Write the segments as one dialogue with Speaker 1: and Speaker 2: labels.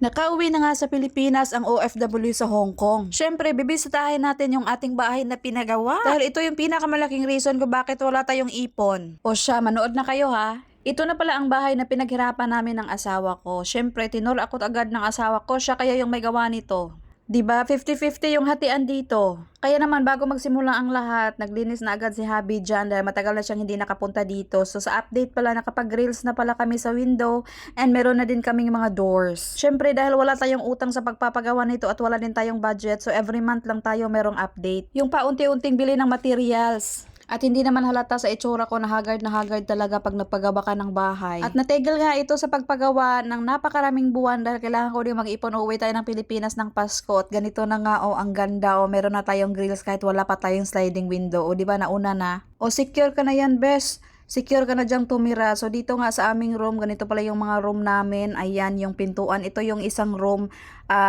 Speaker 1: Nakauwi na nga sa Pilipinas ang OFW sa Hong Kong. Syempre, bibisitahin natin yung ating bahay na pinagawa. Dahil ito yung pinakamalaking reason kung bakit wala tayong ipon. O siya, manood na kayo ha. Ito na pala ang bahay na pinaghirapan namin ng asawa ko. Syempre, tinur ako agad ng asawa ko. Siya kaya yung may gawa nito. 'Di ba? 50-50 yung hatian dito. Kaya naman bago magsimula ang lahat, naglinis na agad si Habi dyan dahil matagal na siyang hindi nakapunta dito. So sa update pala, nakapag-grills na pala kami sa window and meron na din kaming mga doors. Syempre dahil wala tayong utang sa pagpapagawa nito at wala din tayong budget, so every month lang tayo merong update. Yung paunti-unting bili ng materials. At hindi naman halata sa itsura ko na haggard talaga pag nagpagawa ka ng bahay. At natigil nga ito sa pagpagawa ng napakaraming buwan dahil kailangan ko din mag-ipon. Uuwi tayo ng Pilipinas ng Pasko at ganito na nga ang ganda meron na tayong grills kahit wala pa tayong sliding window. O di ba nauna na? O secure ka na yan, bes. Secure ka na dyang tumira. So dito nga sa aming room, ganito pala yung mga room namin. Ayan yung pintuan. Ito yung isang room.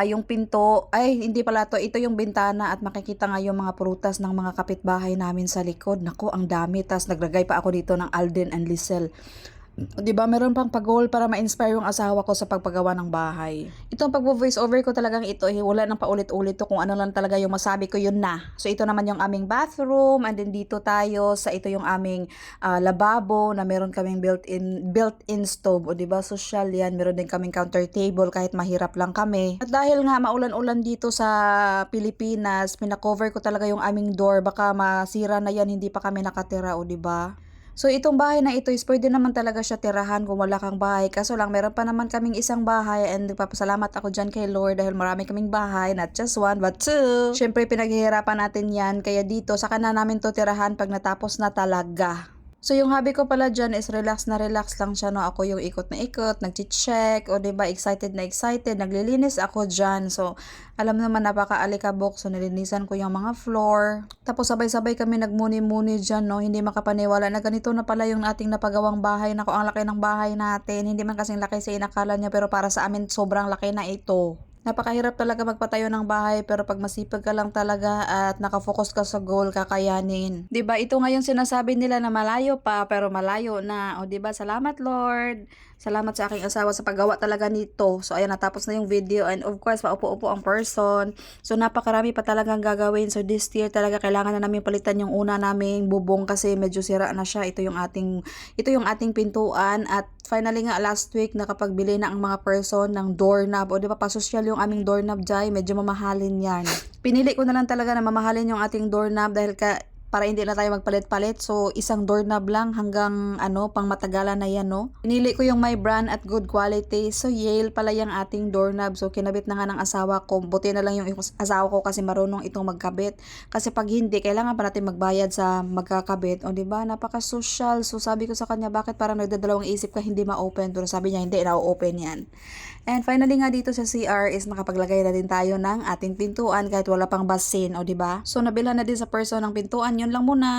Speaker 1: Yung pinto, ay hindi pala to. Ito yung bintana at makikita nga yung mga prutas ng mga kapitbahay namin sa likod. Nako, ang dami. Tas naglagay pa ako dito ng Alden and Lisel. 'Di ba meron pang pag-goal para ma-inspire yung asawa ko sa pagpagawa ng bahay. Itong pagvo-voice over ko talagang ito, wala nang paulit-ulit to, kung ano lang talaga yung masabi ko yun na. So ito naman yung aming bathroom and then dito tayo sa ito yung aming lababo na meron kaming built-in stove. O 'di ba social yan, meron din kaming counter table kahit mahirap lang kami. At dahil nga maulan-ulan dito sa Pilipinas, pina-cover ko talaga yung aming door, baka masira na yan hindi pa kami nakatira, o 'di ba? So itong bahay na ito is pwede naman talaga siya tirahan kung wala kang bahay. Kaso lang meron pa naman kaming isang bahay and nagpapasalamat ako dyan kay Lord dahil marami kaming bahay, not just one but two. Syempre pinaghihirapan natin yan, kaya dito saka na namin to tirahan pag natapos na talaga. So yung hobby ko pala dyan is relax na relax lang siya, no. Ako yung ikot na ikot, nag-check, o diba excited na excited, naglilinis ako dyan. So alam naman napaka-alikabok, so nilinisan ko yung mga floor. Tapos sabay-sabay kami nagmuni-muni dyan, no. Hindi makapaniwala na ganito na pala yung ating napagawang bahay. Nako, ang laki ng bahay natin. Hindi man kasing laki sa inakala niya, pero para sa amin sobrang laki na ito. Napakahirap talaga magpatayo ng bahay, pero pag masipag ka lang talaga at nakafocus ka sa goal, kakayanin. 'Di ba? Ito nga yung sinasabi nila na malayo pa pero malayo na. O 'di ba? Salamat Lord. Salamat sa aking asawa sa paggawa talaga nito. So ayan, natapos na yung video and of course paupo-upo ang person. So napakarami pa talagang gagawin. So this year talaga kailangan na namin palitan yung una naming bubong kasi medyo sira na siya. Ito yung ating pintuan at finally nga last week nakapagbili na ang mga person ng doorknob. O di ba, pasosyal yung aming doorknob dyan, medyo mamahalin yan. Pinili ko na lang talaga na mamahalin yung ating doorknob dahil para hindi na tayo magpalit-palit. So, isang doorknob lang hanggang pang matagalan na yan, no? Pinili ko yung my brand at good quality. So, Yale pala yung ating doorknob. So, kinabit na nga ng asawa ko. Buti na lang yung asawa ko kasi marunong itong magkabit. Kasi pag hindi, kailangan pa natin magbayad sa magkakabit. O, diba? Napaka-social. So, sabi ko sa kanya, bakit parang nagdadalawang isip ka hindi ma-open? Pero sabi niya, hindi, na-open yan. And finally nga dito sa CR is nakapaglagay na din tayo ng ating pintuan kahit wala pang basin, o diba? So, nabilhan na din sa person ng pintuan. Yun lang muna.